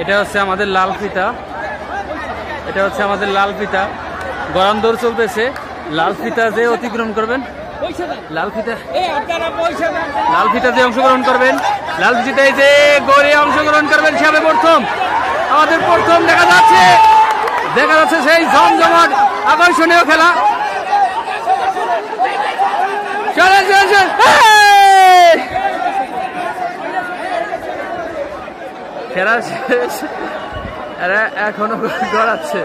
এটা হচ্ছে আমাদের লাল ফিতা, এটা হচ্ছে আমাদের লাল ফিতা। গরম দৌড় চলতেছে। লাল ফিতা যে অতিক্রম করবেন, লাল ফিতা যে অংশগ্রহণ করবেন, লাল ফিতায় যে গড়ে অংশগ্রহণ করবেন সে হবে প্রথম। আমাদের প্রথম দেখা যাচ্ছে সেই জমজমাট আকর্ষণীয় খেলা। খেলা শেষ, এখনো গড়াচ্ছে।